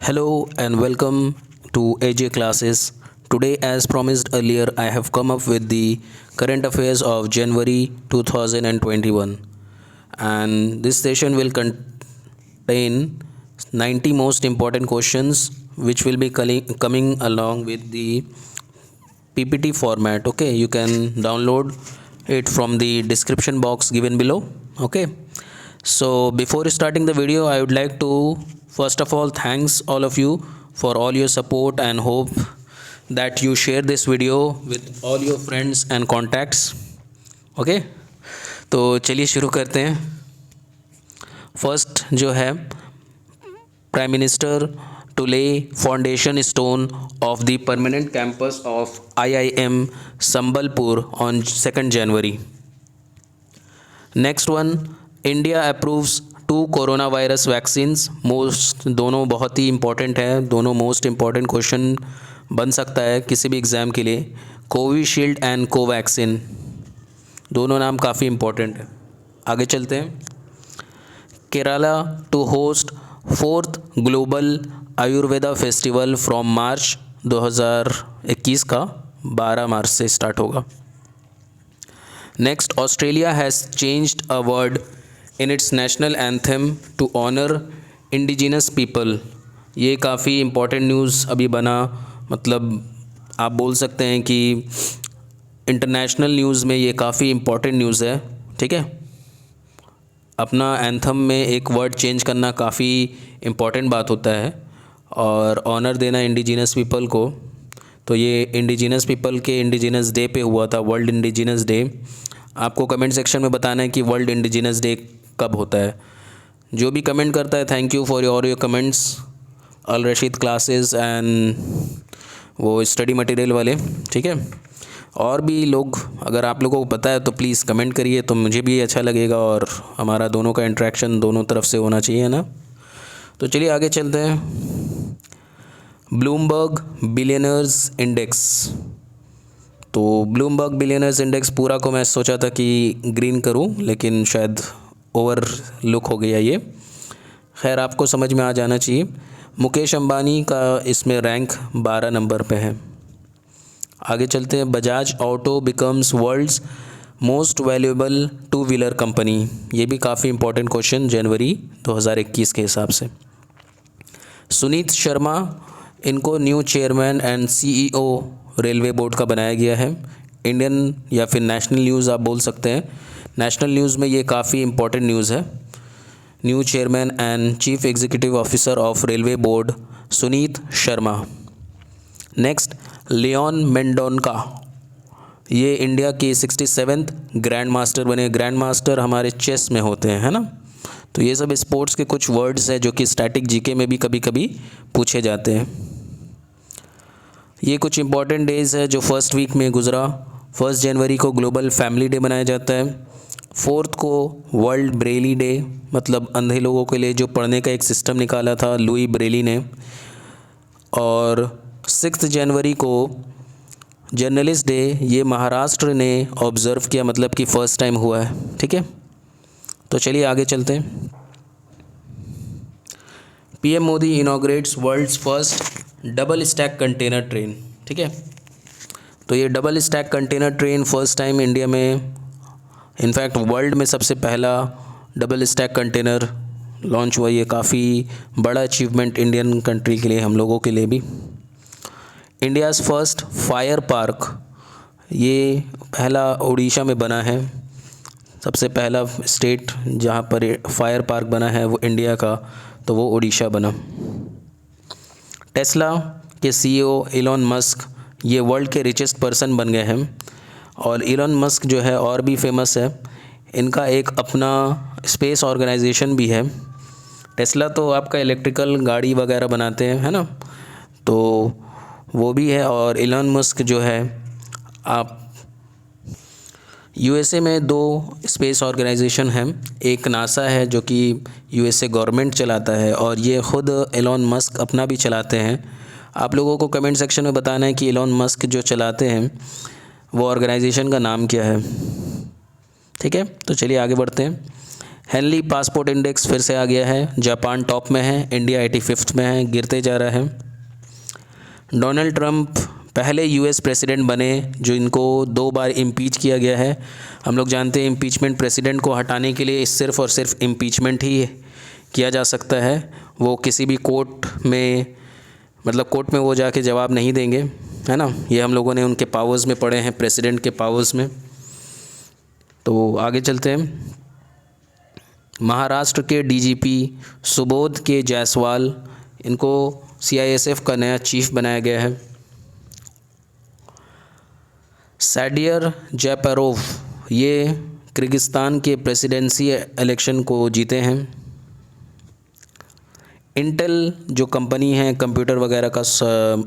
Hello and welcome to AJ Classes. Today, as promised earlier, I have come up with the current affairs of January 2021, and this session will contain 90 most important questions which will be coming along with the PPT format. Okay, you can download it from the description box given below. Okay, so before starting the video, I would like to first of all thanks all of you for all your support and hope that you share this video with all your friends and contacts. Okay, तो चलिए शुरू करते हैं. First जो है, prime minister to lay foundation stone of the permanent campus of IIM Sambalpur on 2nd January. Next one, India approves 2 coronavirus vaccines. Most दोनों बहुत ही important है, दोनों मोस्ट इम्पॉर्टेंट क्वेश्चन बन सकता है किसी भी एग्ज़ाम के लिए. कोविशील्ड एंड कोवैक्सिन, दोनों नाम काफ़ी इम्पॉर्टेंट है. आगे चलते हैं. Kerala to host 4th global Ayurveda festival from March 2021 का 12 मार्च से स्टार्ट होगा. Next, Australia has changed a word in its national anthem to honour indigenous people. ये काफ़ी इम्पोर्टेंट न्यूज़ अभी बना, मतलब आप बोल सकते हैं कि इंटरनेशनल न्यूज़ में ये काफ़ी इम्पोर्टेंट न्यूज़ है. ठीक है, अपना एंथम में एक वर्ड चेंज करना काफ़ी इम्पोर्टेंट बात होता है और ऑनर देना इंडिजिनस पीपल को. तो ये इंडिजिनस पीपल के इंडिजिनस डे पे हुआ था, वर्ल्ड इंडिजिनस डे. आपको कमेंट सेक्शन में बताना है कि वर्ल्ड इंडिजिनस डे कब होता है. जो भी कमेंट करता है, thank you for your comments. Al Rashid classes and वो स्टडी मटेरियल वाले. ठीक है, और भी लोग अगर आप लोगों को पता है तो प्लीज़ कमेंट करिए, तो मुझे भी अच्छा लगेगा और हमारा दोनों का इंटरेक्शन दोनों तरफ से होना चाहिए ना. तो चलिए आगे चलते हैं. Bloomberg billionaires index. तो ब्लूमबर्ग बिलियनर्स इंडेक्स पूरा को मैं सोचा था कि ग्रीन करूं, लेकिन शायद ओवर लुक हो गया ये. खैर, आपको समझ में आ जाना चाहिए. मुकेश अंबानी का इसमें रैंक 12 नंबर पे है. आगे चलते हैं. Bajaj auto becomes world's most valuable 2 wheeler company. ये भी काफ़ी इंपॉर्टेंट क्वेश्चन जनवरी 2021 के हिसाब से. सुनीत शर्मा, इनको new chairman and CEO railway board का बनाया गया है. इंडियन या फिर नेशनल न्यूज़ आप बोल सकते हैं. नेशनल न्यूज़ में ये काफ़ी इंपॉर्टेंट न्यूज़ है. New chairman and chief executive officer of railway board Sunit Sharma. Next, Leon Mendonca, ये इंडिया के 67th ग्रैंड मास्टर बने. ग्रैंड मास्टर हमारे चेस में होते हैं, है ना. तो ये सब स्पोर्ट्स के कुछ वर्ड्स हैं जो कि स्टैटिक जीके में भी कभी कभी पूछे जाते हैं. ये कुछ इंपॉर्टेंट डेज़ है जो फर्स्ट वीक में गुजरा. 1 जनवरी को ग्लोबल फैमिली डे मनाया जाता है. 4th को वर्ल्ड ब्रेली डे, मतलब अंधे लोगों के लिए जो पढ़ने का एक सिस्टम निकाला था लुई ब्रेली ने. और 6 जनवरी को जर्नलिस्ट डे, ये महाराष्ट्र ने ऑब्ज़र्व किया, मतलब कि फ़र्स्ट टाइम हुआ है. ठीक है, तो चलिए आगे चलते हैं. PM Modi inaugurates world's first double stack container train. ठीक है, तो ये double stack container train first time India में, इनफैक्ट वर्ल्ड में सबसे पहला डबल स्टैक कंटेनर लॉन्च हुआ. ये काफ़ी बड़ा अचीवमेंट इंडियन कंट्री के लिए, हम लोगों के लिए भी. इंडियाज़ फर्स्ट फायर पार्क, ये पहला उड़ीसा में बना है. सबसे पहला स्टेट जहाँ पर फायर पार्क बना है वो इंडिया का, तो वो उड़ीसा बना. टेस्ला के CEO इलॉन मस्क, ये वर्ल्ड के रिचेस्ट पर्सन बन गए हैं. और इलॉन मस्क जो है और भी फेमस है. इनका एक अपना स्पेस ऑर्गेनाइजेशन भी है. टेस्ला तो आपका इलेक्ट्रिकल गाड़ी वगैरह बनाते हैं, है ना, तो वो भी है. और इलॉन मस्क जो है, आप USA में 2 स्पेस ऑर्गेनाइजेशन हैं. एक नासा है जो कि USA गवर्नमेंट चलाता है, और ये ख़ुद इलॉन मस्क अपना भी चलाते हैं. आप लोगों को कमेंट सेक्शन में बताना है कि इलॉन मस्क जो चलाते हैं वो ऑर्गेनाइजेशन का नाम क्या है. ठीक है, तो चलिए आगे बढ़ते हैं. हेनली पासपोर्ट इंडेक्स फिर से आ गया है, जापान टॉप में है, इंडिया 85th में है, गिरते जा रहा है। डोनाल्ड ट्रंप पहले यूएस प्रेसिडेंट बने जो इनको 2 बार इम्पीच किया गया है। हम लोग जानते हैं इम्पीचमेंट प्रेसिडेंट को हटाने के लिए सिर्फ़ और सिर्फ इम्पीचमेंट ही किया जा सकता है। वो किसी भी कोर्ट में मतलब कोर्ट में वो जाके जवाब नहीं देंगे, है ना। ये हम लोगों ने उनके पावर्स में पढ़े हैं, प्रेसिडेंट के पावर्स में। तो आगे चलते हैं। महाराष्ट्र के डीजीपी सुबोध के जायसवाल, इनको सीआईएसएफ का नया चीफ बनाया गया है। सैडियर जैपरोव ये किर्गिस्तान के प्रेसिडेंसी इलेक्शन को जीते हैं। इंटेल जो कंपनी है कंप्यूटर वगैरह का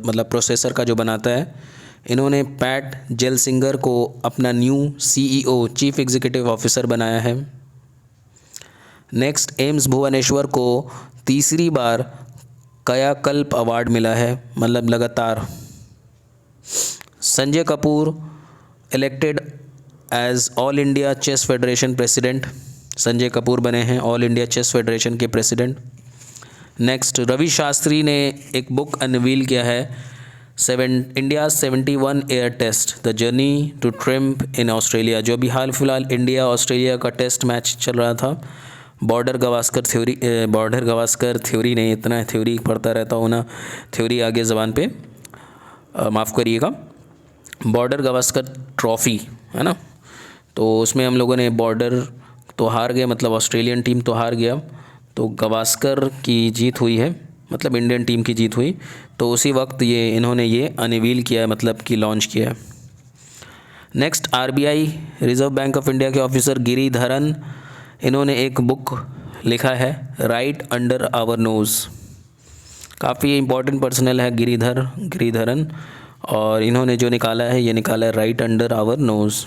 मतलब प्रोसेसर का जो बनाता है, इन्होंने पैट जेलसिंगर को अपना new CEO chief executive officer बनाया है। नेक्स्ट, एम्स भुवनेश्वर को तीसरी बार कायाकल्प अवार्ड मिला है, मतलब लगातार। Sanjay Kapoor elected as all India chess federation president, Sanjay Kapoor बने हैं ऑल इंडिया चेस फेडरेशन के प्रेसिडेंट। नेक्स्ट, रवि शास्त्री ने एक बुक अनवील किया है, India 71 year test the journey to triumph in Australia, जो अभी हाल फिलहाल इंडिया ऑस्ट्रेलिया का टेस्ट मैच चल रहा था। बॉर्डर गवास्कर थ्योरी नहीं, इतना थ्योरी पढ़ता रहता हूँ ना, थ्योरी आगे ज़बान पे माफ़ करिएगा। बॉर्डर गवास्कर ट्रॉफ़ी है ना, तो उसमें हम लोगों ने बॉर्डर तो हार गए, मतलब ऑस्ट्रेलियन टीम तो हार गया, तो गवास्कर की जीत हुई है, मतलब इंडियन टीम की जीत हुई। तो उसी वक्त इन्होंने ये अनवील किया है, मतलब कि लॉन्च किया है। Next, RBI reserve bank of India के ऑफिसर गिरिधरन, इन्होंने एक बुक लिखा है राइट अंडर आवर नोज़, काफ़ी इम्पोर्टेंट पर्सनल है गिरिधरन, और इन्होंने जो निकाला है ये निकाला है राइट अंडर आवर नोज़।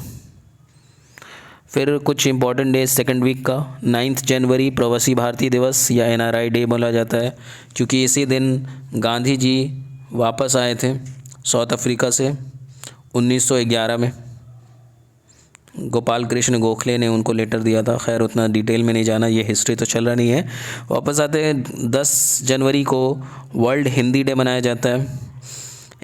फिर कुछ इंपॉर्टेंट डे सेकंड वीक का, 9 जनवरी प्रवासी भारतीय दिवस या एनआरआई डे बोला जाता है, क्योंकि इसी दिन गांधी जी वापस आए थे साउथ अफ्रीका से 1911 में। गोपाल कृष्ण गोखले ने उनको लेटर दिया था, खैर उतना डिटेल में नहीं जाना, ये हिस्ट्री तो चल रहा नहीं है। वापस आते हैं। 10 जनवरी को वर्ल्ड हिंदी डे मनाया जाता है।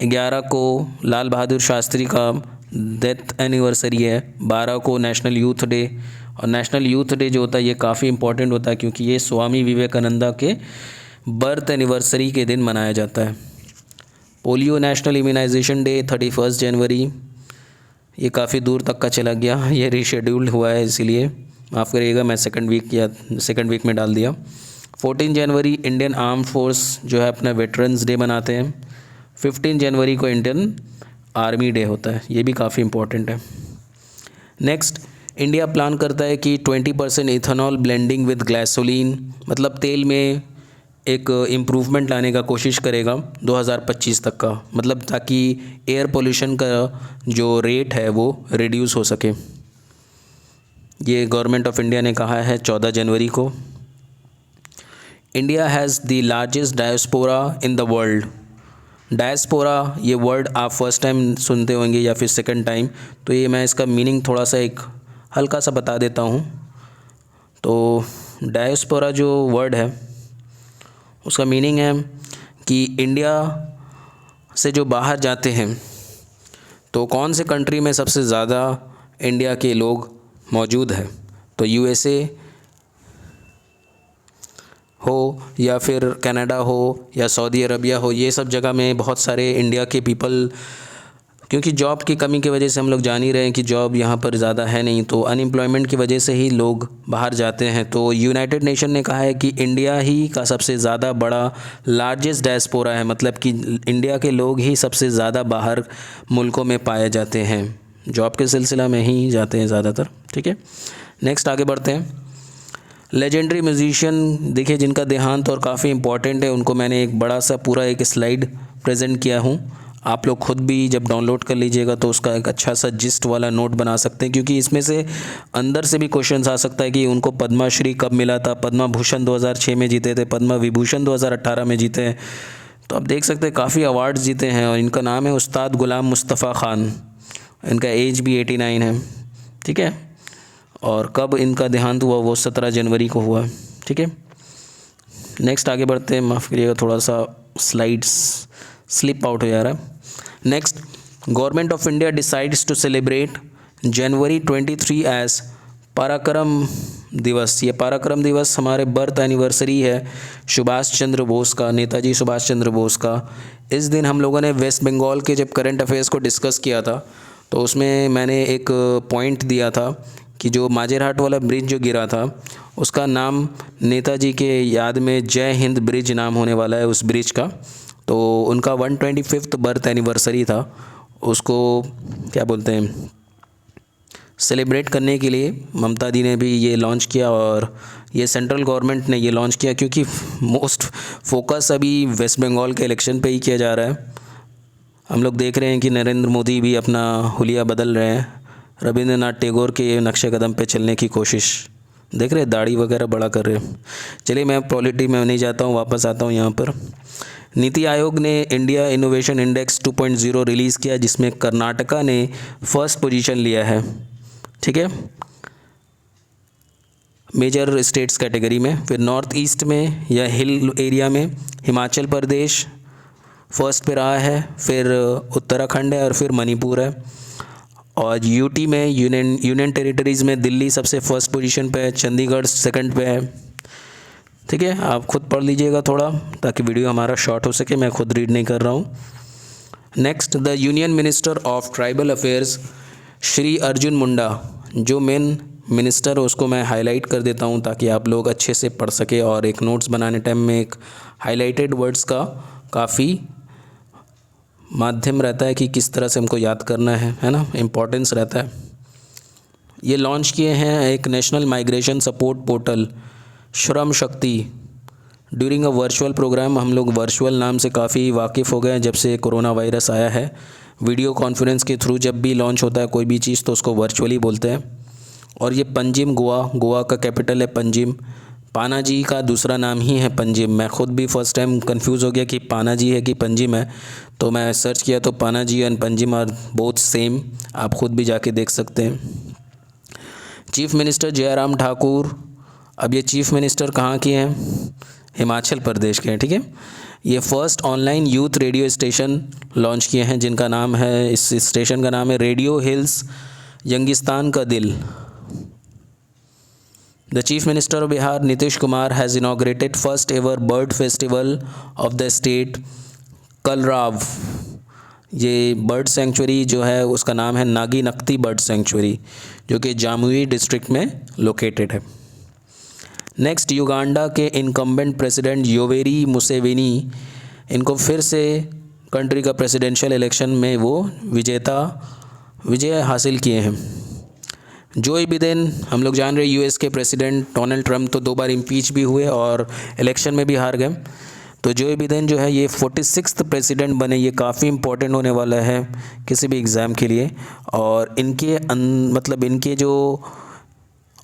11 को लाल बहादुर शास्त्री का डेथ एनिवर्सरी है। 12 को नेशनल यूथ डे, और नेशनल यूथ डे जो होता है ये काफ़ी इंपॉर्टेंट होता है क्योंकि ये स्वामी विवेकानंदा के बर्थ एनिवर्सरी के दिन मनाया जाता है। पोलियो नेशनल इम्यूनाइजेशन डे 31 जनवरी, ये काफ़ी दूर तक का चला गया, ये रीशेड्यूल्ड हुआ है, इसीलिए माफ़ करिएगा, मैं सेकंड वीक में डाल दिया। 14 जनवरी इंडियन आर्म फोर्स जो है अपना वेटरन्स डे मनाते हैं। 15 जनवरी को इंडियन आर्मी डे होता है, ये भी काफ़ी इंपॉर्टेंट है। नेक्स्ट, इंडिया प्लान करता है कि 20% इथेनॉल ब्लेंडिंग विद गैसोलीन, मतलब तेल में एक इम्प्रूवमेंट लाने का कोशिश करेगा 2025 तक का, मतलब ताकि एयर पोल्यूशन का जो रेट है वो रिड्यूस हो सके। ये गवर्नमेंट ऑफ इंडिया ने कहा है 14 जनवरी को। India has the largest diaspora in the world. Diaspora ये वर्ड आप फर्स्ट टाइम सुनते होंगे या फिर सेकंड टाइम, तो ये मैं इसका मीनिंग थोड़ा सा एक हल्का सा बता देता हूँ। तो डायस्पोरा जो वर्ड है उसका मीनिंग है कि इंडिया से जो बाहर जाते हैं, तो कौन से कंट्री में सबसे ज़्यादा इंडिया के लोग मौजूद हैं, तो यूएसए हो या फिर कनाडा हो या सऊदी अरबिया हो, ये सब जगह में बहुत सारे इंडिया के पीपल, क्योंकि जॉब की कमी की वजह से हम लोग जान ही रहे हैं कि जॉब यहाँ पर ज़्यादा है नहीं, तो अनएम्प्लॉयमेंट की वजह से ही लोग बाहर जाते हैं। तो यूनाइटेड नेशन ने कहा है कि इंडिया ही का सबसे ज़्यादा बड़ा लार्जेस्ट डायस्पोरा है, मतलब कि इंडिया के लोग ही सबसे ज़्यादा बाहर मुल्कों में पाए जाते हैं, जॉब के सिलसिला में ही जाते हैं ज़्यादातर। ठीक है, नेक्स्ट आगे बढ़ते हैं। लेजेंडरी म्यूजिशियन देखिए जिनका देहांत और काफ़ी इंपॉर्टेंट है, उनको मैंने एक बड़ा सा पूरा एक स्लाइड प्रेजेंट किया हूँ। आप लोग खुद भी जब डाउनलोड कर लीजिएगा तो उसका एक अच्छा सा जिस्ट वाला नोट बना सकते हैं, क्योंकि इसमें से अंदर से भी क्वेश्चन आ सकता है कि उनको पद्मा श्री कब मिला था। पद्मा भूषण 2006 में जीते थे, पद्मा विभूषण 2018 में जीते हैं, तो आप देख सकते हैं काफ़ी अवार्ड्स जीते हैं। और इनका नाम है उस्ताद गुलाम मुस्तफ़ा ख़ान, इनका एज भी 89 है। ठीक है, और कब इनका देहांत हुआ वो 17 जनवरी को हुआ। ठीक है, नेक्स्ट आगे बढ़ते हैं। माफ़ करिएगा, थोड़ा सा स्लाइड्स स्लिप आउट हो जा रहा है। Next, government of India decides to celebrate January 23 as Parakram Diwas. ये पराक्रम दिवस हमारे बर्थ एनिवर्सरी है सुभाष चंद्र बोस का, नेताजी सुभाष चंद्र बोस का। इस दिन हम लोगों ने वेस्ट बंगाल के जब करंट अफेयर्स को डिस्कस किया था तो उसमें मैंने एक पॉइंट दिया था कि जो माजेरहाट वाला ब्रिज जो गिरा था उसका नाम नेताजी के याद में जय हिंद ब्रिज नाम होने वाला है उस ब्रिज का। तो उनका 125th बर्थ एनिवर्सरी था, उसको क्या बोलते हैं सेलिब्रेट करने के लिए ममता दी ने भी ये लॉन्च किया और ये सेंट्रल गवर्नमेंट ने ये लॉन्च किया क्योंकि मोस्ट फोकस अभी वेस्ट बंगाल के इलेक्शन पे ही किया जा रहा है। हम लोग देख रहे हैं कि नरेंद्र मोदी भी अपना हुलिया बदल रहे हैं, रविंद्रनाथ टैगोर के नक्शे कदम पे चलने की कोशिश देख रहे हैं, दाढ़ी वगैरह बड़ा कर रहे हैं। चलिए मैं पॉलिटी में नहीं जाता हूँ, वापस आता हूँ यहाँ पर। नीति आयोग ने इंडिया इनोवेशन इंडेक्स 2.0 रिलीज़ किया जिसमें कर्नाटका ने फर्स्ट पोजीशन लिया है। ठीक है, मेजर स्टेट्स कैटेगरी में। फिर नॉर्थ ईस्ट में या हिल एरिया में हिमाचल प्रदेश फर्स्ट पे रहा है, फिर उत्तराखंड है और फिर मणिपुर है। और यूटी में यूनियन टेरिटरीज़ में दिल्ली सबसे फर्स्ट पोजीशन पे है, चंडीगढ़ सेकंड पे है। ठीक है, आप खुद पढ़ लीजिएगा थोड़ा ताकि वीडियो हमारा शॉर्ट हो सके, मैं खुद रीड नहीं कर रहा हूँ। Next, the union minister of tribal affairs Shri Arjun Munda, जो मेन मिनिस्टर उसको मैं हाईलाइट कर देता हूँ ताकि आप लोग अच्छे से पढ़ सके और एक नोट्स बनाने टाइम में एक हाईलाइटेड वर्ड्स का काफ़ी माध्यम रहता है कि किस तरह से हमको याद करना है ना, इम्पोर्टेंस रहता है। ये लॉन्च किए हैं एक national migration support portal Shram Shakti during a virtual programme. हम लोग वर्चुअल नाम से काफ़ी वाकिफ़ हो गए हैं जब से कोरोना वायरस आया है। वीडियो कॉन्फ्रेंस के थ्रू जब भी लॉन्च होता है कोई भी चीज़ तो उसको वर्चुअली बोलते हैं। और ये पंजिम गोवा का कैपिटल है पंजिम। पानाजी का दूसरा नाम ही है पंजिम। मैं खुद भी फर्स्ट टाइम कंफ्यूज हो गया कि पानाजी है कि पंजिम है, तो मैं सर्च किया तो Panaji and Panjim are both same, आप खुद भी जाके देख सकते हैं। चीफ मिनिस्टर जयराम ठाकुर, अब ये चीफ मिनिस्टर कहाँ के हैं? हिमाचल प्रदेश के हैं। ठीक है, ये first online youth radio station launch किए हैं जिनका नाम है, इस स्टेशन का नाम है रेडियो हिल्स यंगिस्तान का दिल। The Chief Minister of Bihar, Nitish Kumar, has inaugurated first ever bird festival of the state, Kalrav. ये बर्ड सेंचुरी जो है उसका नाम है नागी नक्ती बर्ड सेंचुरी जो कि जामुई डिस्ट्रिक्ट में लोकेटेड है। नेक्स्ट, युगांडा के इनकम्बेंट प्रेसिडेंट योवेरी मुसेवेनी, इनको फिर से कंट्री का प्रेसिडेंशियल इलेक्शन में वो विजय हासिल किए हैं। जोए बिडेन, हम लोग जान रहे हैं यूएस के प्रेसिडेंट डोनाल्ड ट्रंप तो 2 बार इम्पीच भी हुए और इलेक्शन में भी हार गए। तो जोए बिडेन जो है ये 46th प्रेसिडेंट बने। ये काफ़ी इंपॉर्टेंट होने वाला है किसी भी एग्ज़ाम के लिए। और इनके मतलब इनके जो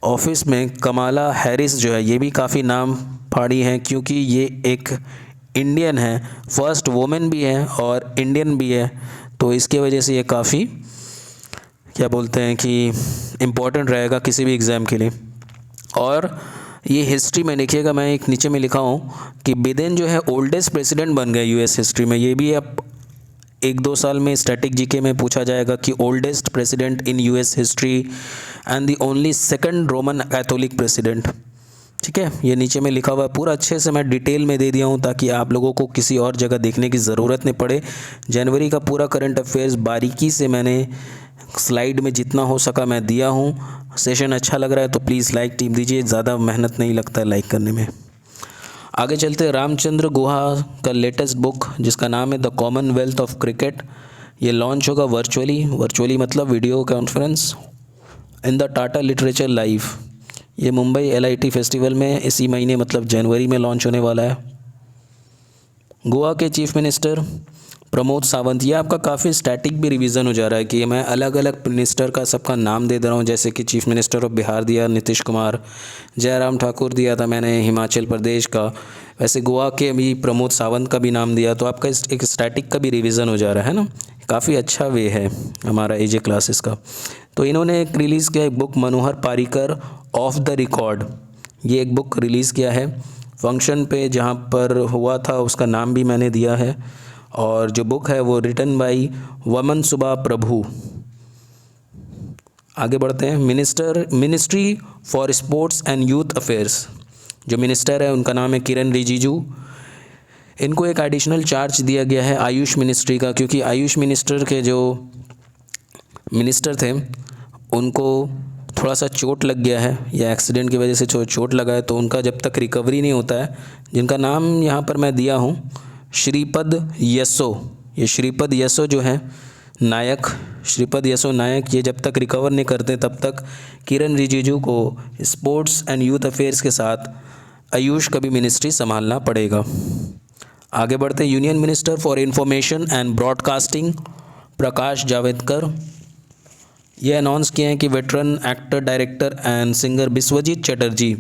ऑफिस में कमाला हैरिस जो है ये भी काफ़ी नाम फाड़ी हैं क्योंकि ये एक इंडियन है, फर्स्ट वुमेन भी है और इंडियन भी है, तो इसके वजह से ये काफ़ी क्या बोलते हैं कि इम्पोर्टेंट रहेगा किसी भी एग्ज़ाम के लिए। और ये हिस्ट्री में देखिएगा, मैं एक नीचे में लिखा हूँ कि बिडेन जो है ओल्डेस्ट प्रेसिडेंट बन गए यूएस हिस्ट्री में। ये भी अब 1-2 साल में स्टैटिक जीके में पूछा जाएगा कि oldest president in US history and the only second Roman Catholic president. ठीक है, ये नीचे में लिखा हुआ है, पूरा अच्छे से मैं डिटेल में दे दिया हूँ ताकि आप लोगों को किसी और जगह देखने की ज़रूरत नहीं पड़े। जनवरी का पूरा करंट अफेयर्स बारीकी से मैंने स्लाइड में जितना हो सका मैं दिया हूँ। सेशन अच्छा लग रहा है तो प्लीज़ लाइक टीम दीजिए, ज़्यादा मेहनत नहीं लगता है लाइक करने में। आगे चलते, रामचंद्र गुहा का लेटेस्ट बुक जिसका नाम है द कॉमनवेल्थ ऑफ क्रिकेट, ये लॉन्च होगा वर्चुअली मतलब video conference in the Tata literature live. ये मुंबई LIT फेस्टिवल में इसी महीने मतलब जनवरी में लॉन्च होने वाला है। गोवा के चीफ मिनिस्टर प्रमोद सावंत, ये आपका काफ़ी स्टैटिक भी रिवीजन हो जा रहा है कि मैं अलग अलग मिनिस्टर का सबका नाम दे रहा हूँ, जैसे कि चीफ मिनिस्टर ऑफ बिहार दिया नीतीश कुमार, जयराम ठाकुर दिया था मैंने हिमाचल प्रदेश का, वैसे गोवा के भी प्रमोद सावंत का भी नाम दिया, तो आपका एक स्टैटिक का भी रिवीजन हो जा रहा है ना, काफ़ी अच्छा वे है हमारा एजे क्लासेस का। तो इन्होंने एक रिलीज़ किया एक book Manohar Parrikar of the record, ये एक बुक रिलीज़ किया है फंक्शन पे जहाँ पर हुआ था, उसका नाम भी मैंने दिया है। और जो बुक है वो रिटन बाई वमन सुबा प्रभु। आगे बढ़ते हैं। Ministry for sports and youth affairs, जो मिनिस्टर है उनका नाम है किरण रिजिजू। इनको एक एडिशनल चार्ज दिया गया है आयुष मिनिस्ट्री का, क्योंकि आयुष मिनिस्टर के जो मिनिस्टर थे उनको थोड़ा सा चोट लग गया है या एक्सीडेंट की वजह से चोट लगा है, तो उनका जब तक रिकवरी नहीं होता है, जिनका नाम यहाँ पर मैं दिया हूँ श्रीपद यसो। ये श्रीपद यसो जो है नायक, श्रीपद यसो नायक, ये जब तक रिकवर नहीं करते तब तक किरण रिजिजू को स्पोर्ट्स एंड यूथ अफेयर्स के साथ आयुष का भी मिनिस्ट्री संभालना पड़ेगा। आगे बढ़ते। Union minister for information and broadcasting Prakash Javadekar ये अनाउंस किए हैं कि veteran actor director and singer Biswajit Chatterjee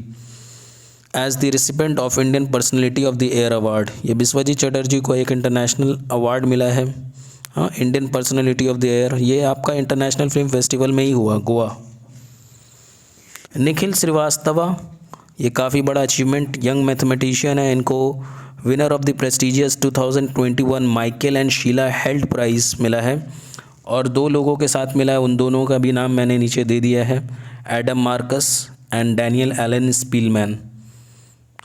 as the recipient of Indian personality of the year award. ये बिस्वजीत चटर्जी को एक इंटरनेशनल अवार्ड मिला है, हाँ, Indian personality of the year. ये आपका इंटरनेशनल फिल्म फेस्टिवल में ही हुआ, गोवा। निखिल श्रीवास्तवा, ये काफ़ी बड़ा अचीवमेंट, यंग मैथमेटिशियन है, इनको winner of the prestigious 2021 Michael and Sheila Held prize मिला है। और दो लोगों के साथ मिला है, उन दोनों का भी नाम मैंने नीचे दे दिया है, Adam Marcus and Daniel Alan Spielman.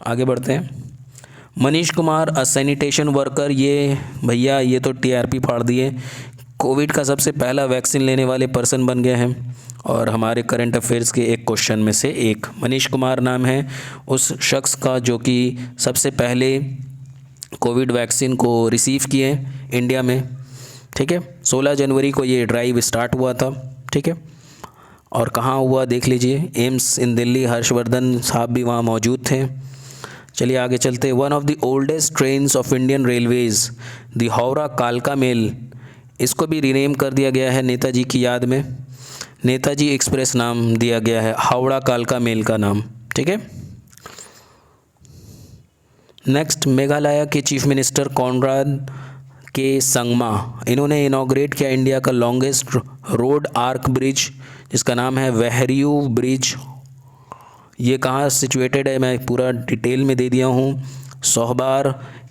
आगे बढ़ते हैं। Manish Kumar a sanitation worker, ये भैया ये तो टीआरपी फाड़ दिए, कोविड का सबसे पहला वैक्सीन लेने वाले पर्सन बन गए हैं और हमारे करंट अफेयर्स के एक क्वेश्चन में से एक। मनीष कुमार नाम है उस शख्स का जो कि सबसे पहले कोविड वैक्सीन को रिसीव किए इंडिया में, ठीक है। 16 जनवरी को ये ड्राइव स्टार्ट हुआ था, ठीक है। और कहाँ हुआ देख लीजिए, एम्स इन दिल्ली, हर्षवर्धन साहब भी वहाँ मौजूद थे। चलिए आगे चलते। One of the oldest trains of Indian Railways the Howrah कालका मेल, इसको भी रीनेम कर दिया गया है नेताजी की याद में, नेताजी एक्सप्रेस नाम दिया गया है हावड़ा कालका मेल का नाम, ठीक है। नेक्स्ट, मेघालय के चीफ मिनिस्टर कॉनराड के संगमा, इन्होंने इनॉग्रेट किया इंडिया का लॉन्गेस्ट रोड आर्क ब्रिज, जिसका नाम है वेहरियू ब्रिज। ये कहाँ सिचुएटेड है मैं पूरा डिटेल में दे दिया हूँ, सोहबार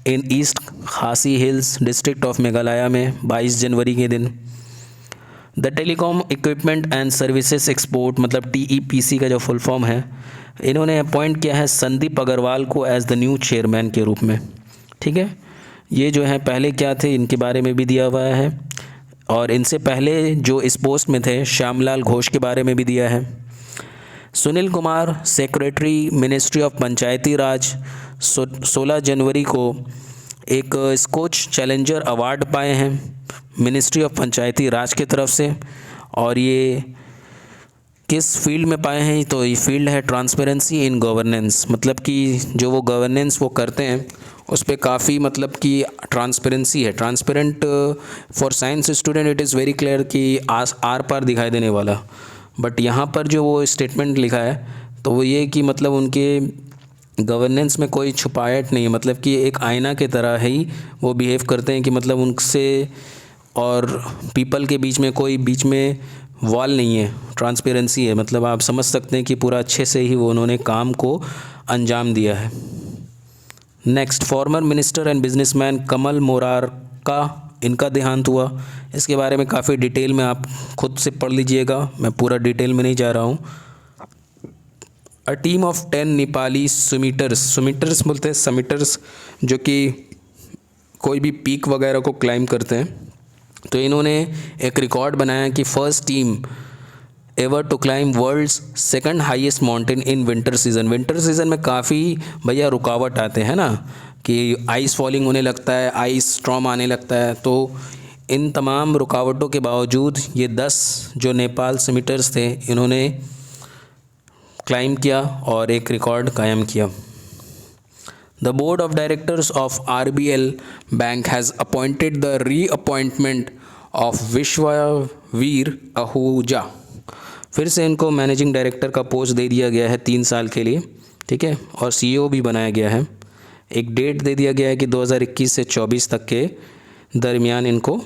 इन ईस्ट खासी हिल्स डिस्ट्रिक्ट ऑफ मेघालय में 22 जनवरी के दिन। The telecom equipment and services export, मतलब TEPC का जो फुल फॉर्म है, इन्होंने अपॉइंट किया है संदीप अग्रवाल को एज द न्यू चेयरमैन के रूप में, ठीक है। ये जो है पहले क्या थे इनके बारे में भी दिया हुआ है, और इनसे पहले जो इस पोस्ट में थे श्यामलाल घोष के बारे में भी दिया है। Sunil Kumar secretary ministry of Panchayati Raj 16 जनवरी को एक स्कोच चैलेंजर अवार्ड पाए हैं मिनिस्ट्री ऑफ पंचायती राज की तरफ से। और ये किस फील्ड में पाए हैं, तो ये फील्ड है ट्रांसपेरेंसी इन गवर्नेंस, मतलब कि जो वो गवर्नेंस वो करते हैं उस पर काफ़ी मतलब कि ट्रांसपेरेंसी है। Transparent for science student it is very clear कि आर पार दिखाई देने वाला, बट यहाँ पर जो वो स्टेटमेंट लिखा है तो वो ये कि मतलब उनके गवर्नेंस में कोई छुपाहट नहीं है, मतलब कि एक आईना के तरह ही वो बिहेव करते हैं कि मतलब उनसे और पीपल के बीच में कोई बीच में वॉल नहीं है, ट्रांसपेरेंसी है। मतलब आप समझ सकते हैं कि पूरा अच्छे से ही वो उन्होंने काम को अंजाम दिया है। Next, former minister and businessman Kamal Morarka इनका देहांत हुआ। इसके बारे में काफ़ी डिटेल में आप खुद से पढ़ लीजिएगा, मैं पूरा डिटेल में नहीं जा रहा हूँ। अ टीम ऑफ 10 नेपाली समिटर्स बोलते हैं समिटर्स, जो कि कोई भी पीक वगैरह को क्लाइम करते हैं, तो इन्होंने एक रिकॉर्ड बनाया कि first team ever to climb world's second highest mountain in winter season. Winter season में काफ़ी भैया रुकावट आते हैं ना, कि आइस फॉलिंग होने लगता है, आइस स्टॉर्म आने लगता है, तो इन तमाम रुकावटों के बावजूद ये 10 जो नेपाल समिटर्स थे इन्होंने क्लाइम किया और एक रिकॉर्ड कायम किया। The board of directors of RBL bank has appointed the reappointment of Vishwavir Ahuja. फिर से इनको मैनेजिंग डायरेक्टर का पोस्ट दे दिया गया है 3 साल के लिए, ठीक है, और CEO भी बनाया गया है। एक डेट दे दिया गया है कि 2021 से 24 तक के दरमियान इनको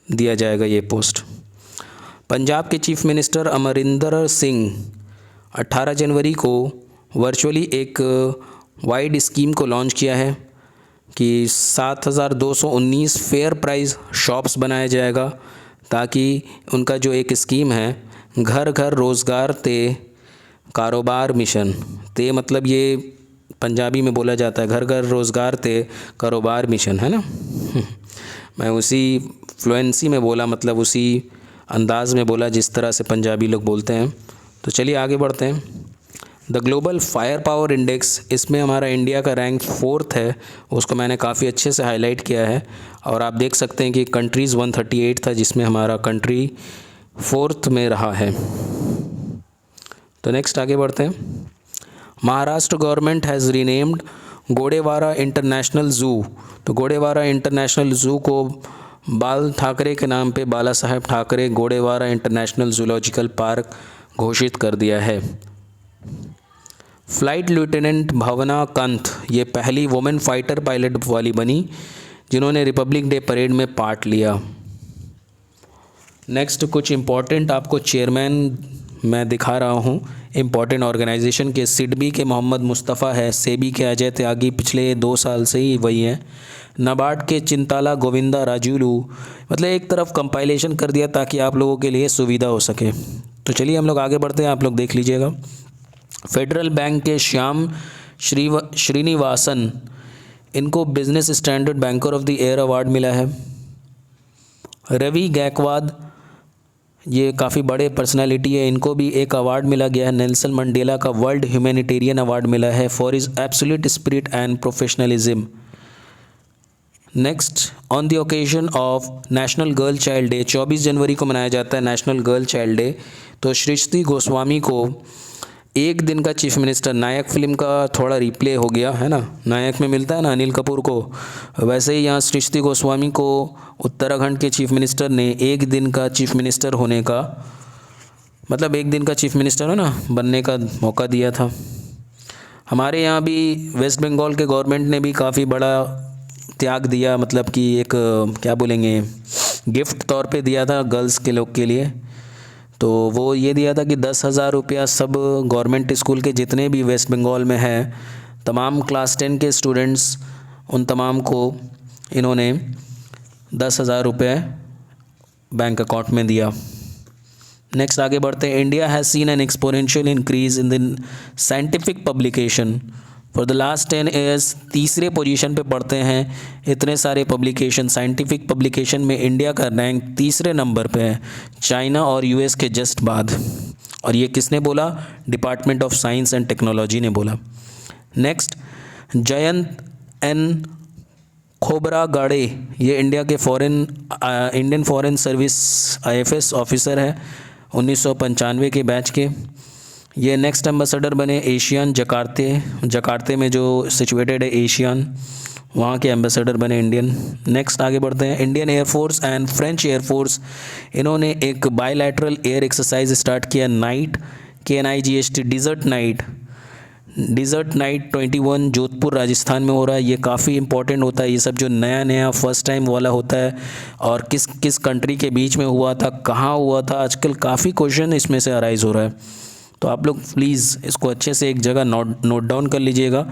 दिया जाएगा ये पोस्ट। पंजाब के चीफ मिनिस्टर अमरिंदर सिंह 18 जनवरी को वर्चुअली एक वाइड स्कीम को लॉन्च किया है कि 7,219 फेयर प्राइस शॉप्स बनाया जाएगा, ताकि उनका जो एक स्कीम है घर घर रोज़गार ते कारोबार मिशन, ते मतलब ये पंजाबी में बोला जाता है घर घर रोज़गार ते कारोबार मिशन, है ना। मैं उसी फ्लुएंसी में बोला, मतलब उसी अंदाज में बोला जिस तरह से पंजाबी लोग बोलते हैं। तो चलिए आगे बढ़ते हैं। The global fire power index, इसमें हमारा इंडिया का रैंक 4th है, उसको मैंने काफ़ी अच्छे से हाईलाइट किया है और आप देख सकते हैं कि कंट्रीज़ 138 था, जिसमें हमारा कंट्री 4th में रहा है। तो नेक्स्ट आगे बढ़ते हैं। महाराष्ट्र गवर्नमेंट हैज़ रीनेम्ड गोडेवारा इंटरनेशनल ज़ू। तो गोडेवारा इंटरनेशनल ज़ू को बाल ठाकरे के नाम पे बाला साहेब ठाकरे गोडेवारा इंटरनेशनल जूलॉजिकल पार्क घोषित कर दिया है। फ्लाइट लेफ्टिनेंट भावना कंथ ये पहली वुमेन फाइटर पायलट वाली बनी जिन्होंने रिपब्लिक डे परेड में पार्ट लिया। नेक्स्ट कुछ इम्पोर्टेंट आपको चेयरमैन मैं दिखा रहा हूँ इम्पॉर्टेंट ऑर्गेनाइजेशन के। सिडबी के मोहम्मद मुस्तफ़ा है, सेबी के अजय त्यागी पिछले 2 साल से ही वही हैं, नाबार्ड के चिंताला गोविंदा राजूलू, मतलब एक तरफ कंपाइलेशन कर दिया ताकि आप लोगों के लिए सुविधा हो सके। तो चलिए हम लोग आगे बढ़ते हैं, आप लोग देख लीजिएगा। फेडरल बैंक के श्याम श्रीनिवासन, इनको business standard banker of the year award मिला है। रवि गायकवाड ये काफ़ी बड़े पर्सनालिटी है, इनको भी एक अवार्ड मिला गया है। नेल्सन मंडेला का वर्ल्ड ह्यूमैनिटेरियन अवार्ड मिला है for his absolute spirit and professionalism. Next, on the occasion of national girl child day, 24 जनवरी को मनाया जाता है नेशनल गर्ल चाइल्ड डे। तो सृष्टि गोस्वामी को एक दिन का चीफ मिनिस्टर, नायक फिल्म का थोड़ा रिप्ले हो गया है ना, नायक में मिलता है ना अनिल कपूर को, वैसे ही यहाँ सृष्टि गोस्वामी को उत्तराखंड के चीफ मिनिस्टर ने एक दिन का चीफ मिनिस्टर होने का, मतलब एक दिन का चीफ मिनिस्टर है ना बनने का मौका दिया था। हमारे यहाँ भी वेस्ट बंगाल के गवर्नमेंट ने भी काफ़ी बड़ा त्याग दिया, मतलब कि एक क्या बोलेंगे गिफ्ट तौर पे दिया था गर्ल्स के लोग के लिए। तो वो ये दिया था कि 10,000 रुपया सब गवर्नमेंट स्कूल के जितने भी वेस्ट बंगाल में हैं तमाम क्लास 10 के स्टूडेंट्स, उन तमाम को इन्होंने 10,000 रुपये बैंक अकाउंट में दिया। नेक्स्ट आगे बढ़ते हैं। India has seen an exponential increase in the scientific publication for the last 10 years. तीसरे पोजीशन पे पढ़ते हैं, इतने सारे पब्लिकेशन साइंटिफिक पब्लिकेशन में इंडिया का रैंक तीसरे नंबर पे है, चाइना और यूएस के जस्ट बाद। और ये किसने बोला? Department of science and technology ने बोला। नेक्स्ट, जयंत एन खोबरागाड़े, ये इंडिया के Indian foreign service IFS officer है 1995 के बैच के। ये नेक्स्ट एम्बेसडर बने एशियन जकार्ते में जो सिचुएटेड है एशियन, वहाँ के एम्बेसडर बने इंडियन। नेक्स्ट आगे बढ़ते हैं। Indian air force and French air force, इन्होंने एक बायलैटरल एयर एक्सरसाइज स्टार्ट किया knight KNIGHT desert knight 21 Jodhpur Rajasthan में हो रहा है। ये काफ़ी इंपॉर्टेंट होता है, ये सब जो नया नया फर्स्ट टाइम वाला होता है और किस किस कंट्री के बीच में हुआ था, कहाँ हुआ था, आजकल काफ़ी क्वेश्चन इसमें से अराइज हो रहा है। तो आप लोग प्लीज़ इसको अच्छे से एक जगह नोट डाउन कर लीजिएगा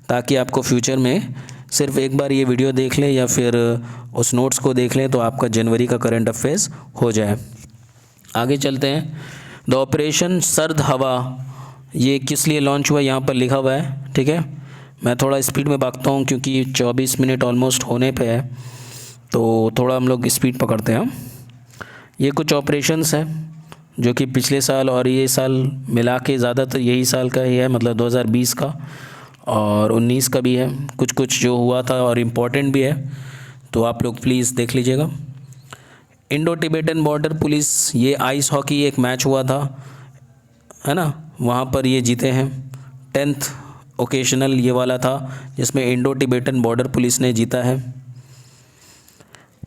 ताकि आपको फ्यूचर में सिर्फ एक बार ये वीडियो देख लें या फिर उस नोट्स को देख लें तो आपका जनवरी का करंट अफेयर्स हो जाए। आगे चलते हैं। द ऑपरेशन सर्द हवा, ये किस लिए लॉन्च हुआ यहाँ पर लिखा हुआ है, ठीक है। मैं थोड़ा स्पीड में भागता हूँ क्योंकि 24 मिनट ऑलमोस्ट होने पे है, तो थोड़ा हम लोग स्पीड पकड़ते हैं। ये कुछ ऑपरेशंस हैं जो कि पिछले साल और ये साल मिला के ज़्यादातर यही साल का ही है, मतलब 2020 का और 19 का भी है, कुछ कुछ जो हुआ था और इम्पोर्टेंट भी है, तो आप लोग प्लीज़ देख लीजिएगा। इंडो टिबेटन बॉर्डर पुलिस, ये आइस हॉकी एक मैच हुआ था, है ना, वहाँ पर ये जीते हैं। 10th ओकेशनल ये वाला था जिसमें इंडो टिबेटन बॉर्डर पुलिस ने जीता है।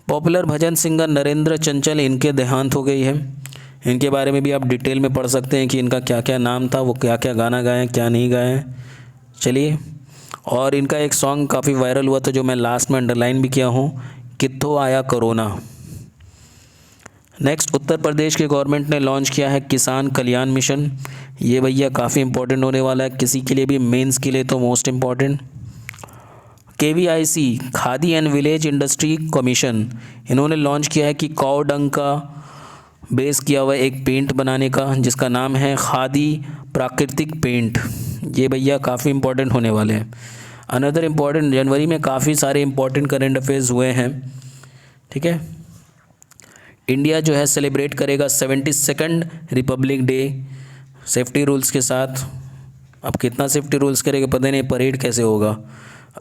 पॉपुलर भजन सिंगर नरेंद्र चंचल, इनके देहांत हो गई है। इनके बारे में भी आप डिटेल में पढ़ सकते हैं कि इनका क्या क्या नाम था, वो क्या क्या गाना गाए क्या नहीं गाए। चलिए, और इनका एक सॉन्ग काफ़ी वायरल हुआ था जो मैं लास्ट में अंडरलाइन भी किया हूँ, कित्थों आया कोरोना। नेक्स्ट, उत्तर प्रदेश के गवर्नमेंट ने लॉन्च किया है किसान कल्याण मिशन। ये भैया काफ़ी इंपॉर्टेंट होने वाला है, किसी के लिए भी, मेंस के लिए तो most important. KVIC khadi and village industry commission, इन्होंने लॉन्च किया है कि काऊ डंग का बेस किया हुआ एक पेंट बनाने का, जिसका नाम है खादी प्राकृतिक पेंट। ये भैया काफ़ी इंपॉर्टेंट होने वाले हैं। अनदर इम्पॉर्टेंट, जनवरी में काफ़ी सारे इंपॉर्टेंट करेंट अफेयर्स हुए हैं, ठीक है। इंडिया जो है सेलिब्रेट करेगा 72nd Republic day safety rules के साथ। अब कितना सेफ्टी रूल्स करेगा पता नहीं, परेड कैसे होगा,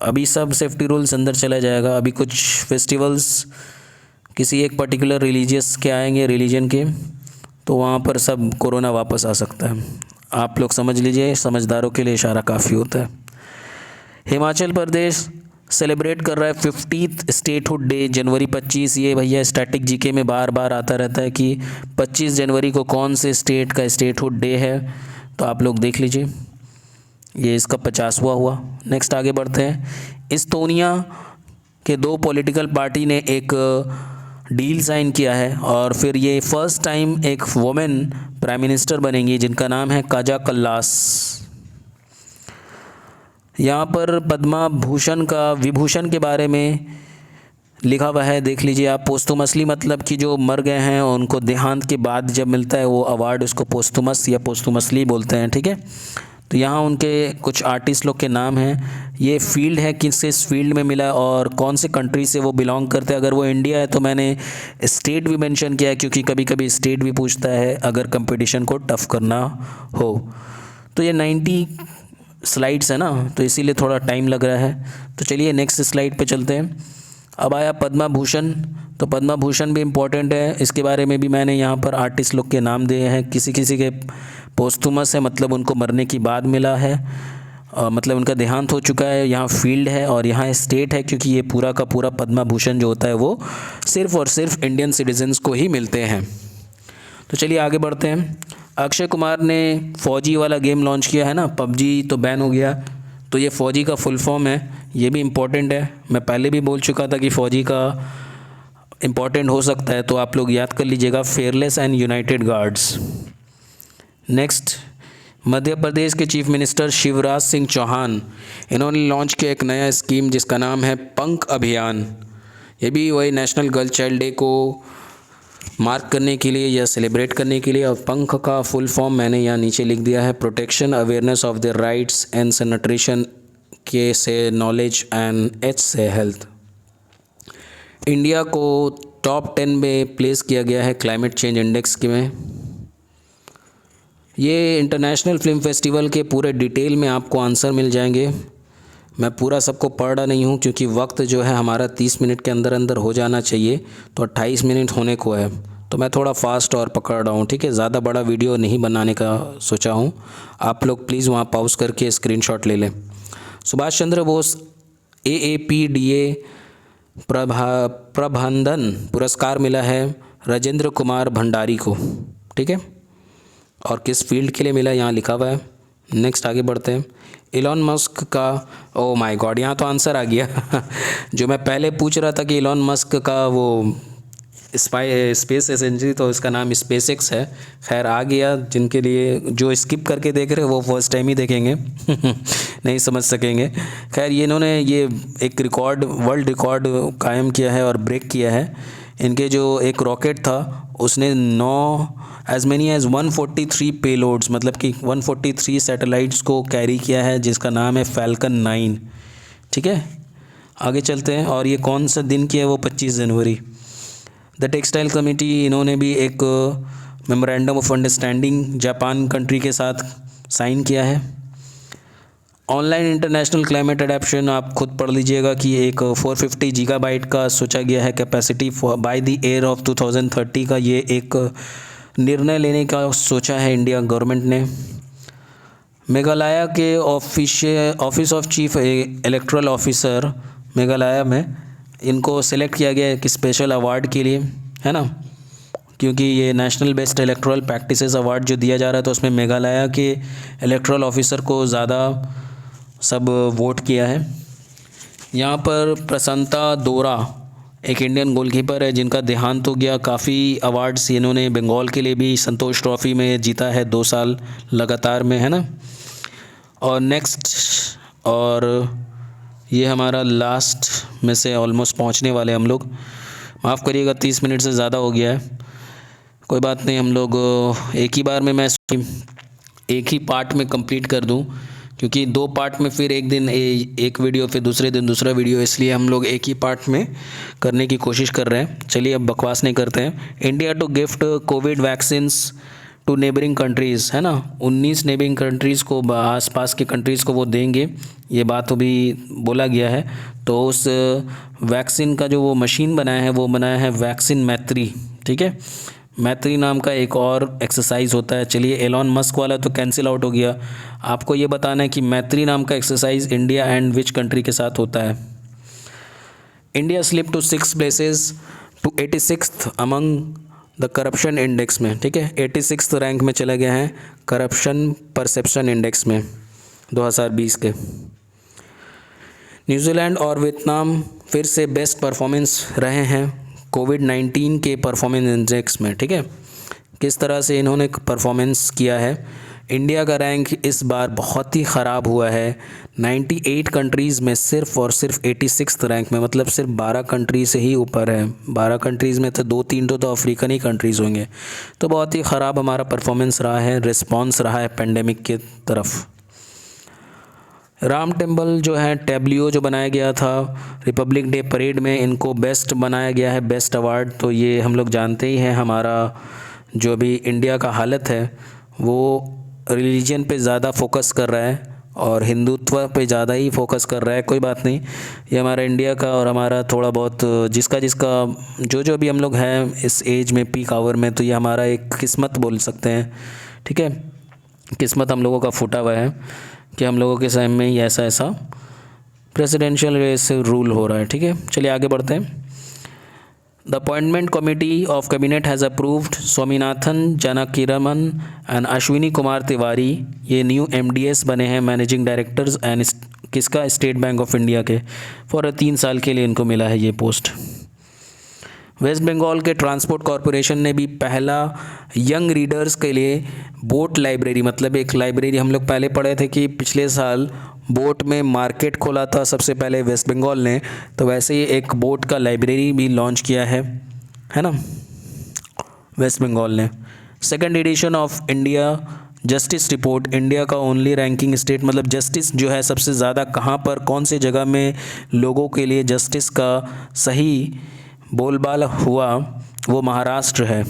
अभी सब सेफ्टी रूल्स अंदर चला जाएगा। अभी कुछ फेस्टिवल्स किसी एक पर्टिकुलर रिलीजियस के आएंगे, रिलीजन के, तो वहाँ पर सब कोरोना वापस आ सकता है। आप लोग समझ लीजिए, समझदारों के लिए इशारा काफ़ी होता है। हिमाचल प्रदेश सेलिब्रेट कर रहा है 50th स्टेटहुड डे जनवरी 25। ये भैया स्टैटिक जीके में बार बार आता रहता है कि 25 जनवरी को कौन से स्टेट का स्टेटहुड डे है, तो आप लोग देख लीजिए। ये इसका 50वां हुआ। नेक्स्ट आगे बढ़ते हैं। इस्तोनिया के 2 पॉलिटिकल पार्टी ने एक डील साइन किया है और फिर ये फर्स्ट टाइम एक वुमेन प्राइम मिनिस्टर बनेंगी, जिनका नाम है काजा कल्लास। यहाँ पर पद्मा भूषण का विभूषण के बारे में लिखा हुआ है, देख लीजिए आप। पोस्टुमसली मतलब कि जो मर गए हैं उनको देहांत के बाद जब मिलता है वो अवार्ड, उसको पोस्टुमस या पोस्टुमसली बोलते हैं, ठीक है। तो यहाँ उनके कुछ आर्टिस्ट लोग के नाम हैं। ये फील्ड है किस इस फील्ड में मिला और कौन से कंट्री से वो बिलोंग करते हैं। अगर वो इंडिया है तो मैंने स्टेट भी मेंशन किया है, क्योंकि कभी कभी स्टेट भी पूछता है अगर कंपटीशन को टफ करना हो। तो ये 90 स्लाइड्स है ना, तो इसीलिए थोड़ा टाइम लग रहा है। तो चलिए नेक्स्ट स्लाइड पे चलते हैं। अब आया पद्मा भूषण। तो पद्मा भूषण भी इम्पोर्टेंट है, इसके बारे में भी मैंने यहाँ पर आर्टिस्ट लोग के नाम दिए हैं। किसी किसी के पोस्टुमस है, मतलब उनको मरने की बाद मिला है, मतलब उनका देहांत हो चुका है। यहाँ फील्ड है और यहाँ स्टेट है, क्योंकि ये पूरा का पूरा पद्मा भूषण जो होता है वो सिर्फ़ और सिर्फ इंडियन सिटीजन्स को ही मिलते हैं। तो चलिए आगे बढ़ते हैं। अक्षय कुमार ने फौजी वाला गेम लॉन्च किया है ना, पबजी तो बैन हो गया, तो ये फौजी का फुल फॉर्म है, ये भी इम्पोर्टेंट है। मैं पहले भी बोल चुका था कि फौजी का इम्पोर्टेंट हो सकता है, तो आप लोग याद कर लीजिएगा, fearless and united guards. Next, Madhya Pradesh के चीफ मिनिस्टर शिवराज सिंह चौहान, इन्होंने लॉन्च किया एक नया स्कीम जिसका नाम है पंख अभियान। ये भी वही नेशनल गर्ल चाइल्ड डे को मार्क करने के लिए या सेलिब्रेट करने के लिए। और पंख का फुल फॉर्म मैंने यहाँ नीचे लिख दिया है, protection awareness of the rights and sanitation, के से नॉलेज एंड एच से हेल्थ। इंडिया को टॉप 10 में प्लेस किया गया है क्लाइमेट चेंज इंडेक्स के में। ये इंटरनेशनल फिल्म फेस्टिवल के पूरे डिटेल में आपको आंसर मिल जाएंगे। मैं पूरा सबको पढ़ रहा नहीं हूँ, क्योंकि वक्त जो है हमारा 30 मिनट के अंदर अंदर हो जाना चाहिए, तो 28 मिनट होने को है, तो मैं थोड़ा फास्ट और पकड़ रहा हूँ, ठीक है। ज़्यादा बड़ा वीडियो नहीं बनाने का सोचा हूँ। आप लोग प्लीज़ वहाँ पॉज करके स्क्रीनशॉट ले लें। सुभाष चंद्र बोस AAPDA प्रबंधन पुरस्कार मिला है राजेंद्र कुमार भंडारी को, ठीक है, और किस फील्ड के लिए मिला यहाँ लिखा हुआ है। नेक्स्ट आगे बढ़ते हैं। इलॉन मस्क का, ओ माय गॉड, यहाँ तो आंसर आ गया जो मैं पहले पूछ रहा था कि इलॉन मस्क का वो स्पेस एजेंसी, तो इसका नाम स्पेस एक्स है। खैर आ गया, जिनके लिए जो स्किप करके देख रहे हैं वो फर्स्ट टाइम ही देखेंगे नहीं समझ सकेंगे। खैर ये इन्होंने ये एक रिकॉर्ड, वर्ल्ड रिकॉर्ड कायम किया है और ब्रेक किया है। इनके जो एक रॉकेट था उसने 143 पेलोड्स, मतलब कि 143 सैटेलाइट्स को कैरी किया है, जिसका नाम है फैल्कन 9, ठीक है। आगे चलते हैं। और ये कौन सा दिन की है, वो 25 जनवरी। द टेक्सटाइल कमेटी, इन्होंने भी एक memorandum of understanding Japan country के साथ साइन किया है। ऑनलाइन इंटरनेशनल क्लाइमेट अडेप्शन, आप खुद पढ़ लीजिएगा कि एक 450 गीगाबाइट का सोचा गया है capacity by the year of 2030 का, ये एक निर्णय लेने का सोचा है इंडिया गवर्नमेंट ने। मेघालय के office of chief electoral officer Meghalaya में, इनको सेलेक्ट किया गया एक स्पेशल अवार्ड के लिए, है ना, क्योंकि ये national best electoral practices award जो दिया जा रहा है, तो उसमें मेघालय के इलेक्टोरल ऑफिसर को ज़्यादा सब वोट किया है। यहाँ पर प्रसन्नता दोरा एक इंडियन गोलकीपर है जिनका देहांत हो गया। काफ़ी अवार्ड्स इन्होंने बंगाल के लिए भी संतोष ट्रॉफी में जीता है 2 साल लगातार में, है ना। और नेक्स्ट, और ये हमारा लास्ट में से ऑलमोस्ट पहुंचने वाले हम लोग। माफ़ करिएगा 30 मिनट से ज़्यादा हो गया है, कोई बात नहीं। हम लोग एक ही बार में मैं एक ही पार्ट में कंप्लीट कर दूं, क्योंकि 2 पार्ट में फिर एक दिन एक वीडियो, फिर दूसरे दिन दूसरा वीडियो, इसलिए हम लोग एक ही पार्ट में करने की कोशिश कर रहे हैं। चलिए अब बकवास नहीं करते हैं। India to gift covid vaccines to neighbouring countries, है ना। 19 नेबरिंग कंट्रीज़ को, आसपास के कंट्रीज़ को वो देंगे, ये बात अभी बोला गया है। तो उस वैक्सीन का जो वो मशीन बनाया है, वो बनाया है वैक्सीन मैत्री, ठीक है। मैत्री नाम का एक और एक्सरसाइज होता है। चलिए एलॉन मस्क वाला तो कैंसिल आउट हो गया, आपको ये बताना है कि मैत्री नाम का exercise India and which country के साथ होता है। India slip to 6 places to 86th among the corruption index में, ठीक है। 86th रैंक में चले गए हैं करप्शन परसेप्शन इंडेक्स में 2020 के। न्यूजीलैंड और वियतनाम फिर से बेस्ट परफॉर्मेंस रहे हैं कोविड-19 के परफॉर्मेंस इंडेक्स में, ठीक है। किस तरह से इन्होंने परफॉर्मेंस किया है। इंडिया का रैंक इस बार बहुत ही ख़राब हुआ है। 98 कंट्रीज़ में सिर्फ और सिर्फ 86th रैंक में, मतलब सिर्फ 12 कंट्री से ही ऊपर है। 12 कंट्रीज़ में तो 2-3 तो अफ्रीकन ही कंट्रीज़ होंगे। तो बहुत ही ख़राब हमारा परफॉर्मेंस रहा है, रिस्पॉन्स रहा है पेंडेमिक के तरफ। राम टेम्पल जो है, टैब्लियो जो बनाया गया था रिपब्लिक डे परेड में, इनको बेस्ट बनाया गया है, बेस्ट अवार्ड। तो ये हम लोग जानते ही हैं, हमारा जो भी इंडिया का हालत है वो रिलीजन पे ज़्यादा फोकस कर रहा है और हिंदुत्व पे ज़्यादा ही फोकस कर रहा है। कोई बात नहीं, ये हमारा इंडिया का और हमारा थोड़ा बहुत जिसका जो भी हम लोग हैं इस एज में, पीक आवर में, तो ये हमारा एक किस्मत बोल सकते हैं, ठीक है। किस्मत हम लोगों का फूटा हुआ है कि हम लोगों के समय में ही ऐसा प्रेसिडेंशियल रेस रूल हो रहा है, ठीक है। चलिए आगे बढ़ते हैं। The appointment committee of cabinet has approved Swaminathan Janakiraman and Ashwini Kumar Tiwari, ये न्यू MDS बने हैं, मैनेजिंग डायरेक्टर्स एंड किसका, स्टेट बैंक ऑफ इंडिया के, फॉर 3 साल के लिए इनको मिला है ये पोस्ट। वेस्ट बंगाल के ट्रांसपोर्ट कॉरपोरेशन ने भी पहला यंग रीडर्स के लिए बोट लाइब्रेरी, मतलब एक लाइब्रेरी, हम लोग पहले पढ़े थे कि पिछले साल बोट में मार्केट खोला था सबसे पहले वेस्ट बंगाल ने, तो वैसे ही एक बोट का लाइब्रेरी भी लॉन्च किया है ना, वेस्ट बंगाल ने। Second edition of India justice report, India का ओनली रैंकिंग स्टेट, मतलब जस्टिस जो है सबसे ज़्यादा कहाँ पर, कौन से जगह में लोगों के लिए जस्टिस का सही बोलबाला हुआ, वो महाराष्ट्र है।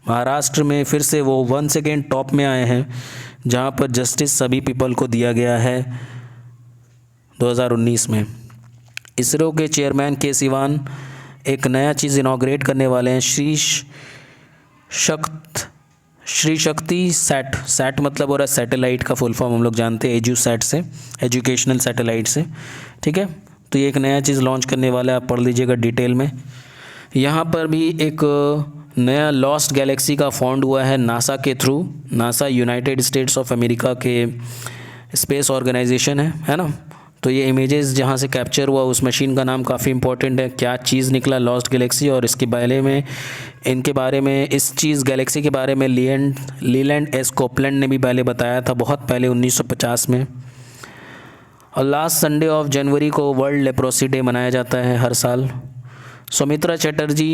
महाराष्ट्र में फिर से वो वंस अगेन टॉप में आए हैं, जहाँ पर जस्टिस सभी पीपल को दिया गया है 2019 में। इसरो के चेयरमैन के सिवान एक नया चीज़ इनॉग्रेट करने वाले हैं, श्री शक्ति सैट मतलब हो रहा है सैटेलाइट का फुल फॉर्म, हम लोग जानते हैं एजुसैट से, एजुकेशनल सैटेलाइट से, ठीक है। तो ये एक नया चीज़ लॉन्च करने वाला है, आप पढ़ लीजिएगा डिटेल में। यहाँ पर भी एक नया लॉस्ट गैलेक्सी का फाउंड हुआ है नासा के through. NASA United states of America के स्पेस ऑर्गेनाइजेशन है ना। तो ये इमेजेस जहाँ से कैप्चर हुआ, उस मशीन का नाम काफ़ी इंपॉर्टेंट है, क्या चीज़ निकला लॉस्ट गैलेक्सी, और इसके बारे में, इनके बारे में, इस चीज़ गैलेक्सी के बारे में लीलैंड एस कोपलैंड ने भी पहले बताया था, बहुत पहले 1950 में। और लास्ट संडे ऑफ जनवरी को वर्ल्ड लेप्रोसी डे मनाया जाता है हर साल। सौमित्रा चटर्जी,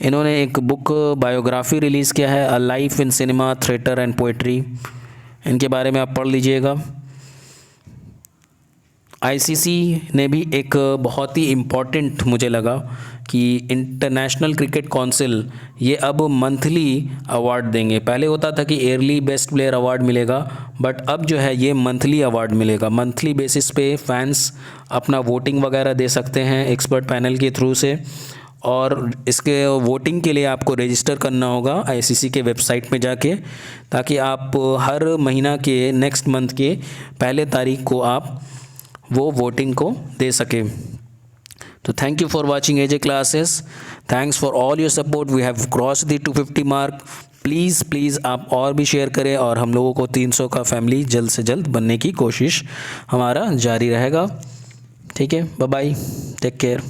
इन्होंने एक बुक बायोग्राफी रिलीज़ किया है, a life in cinema theatre and poetry, इनके बारे में आप पढ़ लीजिएगा। आईसीसी ने भी एक बहुत ही इम्पॉर्टेंट मुझे लगा कि इंटरनेशनल क्रिकेट काउंसिल ये अब मंथली अवार्ड देंगे। पहले होता था कि ईयरली बेस्ट प्लेयर अवार्ड मिलेगा, बट अब जो है ये मंथली अवार्ड मिलेगा। मंथली बेसिस पे फैंस अपना वोटिंग वगैरह दे सकते हैं एक्सपर्ट पैनल के थ्रू से, और इसके वोटिंग के लिए आपको रजिस्टर करना होगा आईसीसी के वेबसाइट में जाके, ताकि आप हर महीना के नेक्स्ट मंथ के पहले तारीख को आप वो वोटिंग को दे सके। तो thank you for watching AJ classes, thanks for all your support, we have cross the 250 mark. Please आप और भी शेयर करें, और हम लोगों को 300 का फैमिली जल्द से जल्द बनने की कोशिश हमारा जारी रहेगा। ठीक है, बाय बाय, टेक केयर।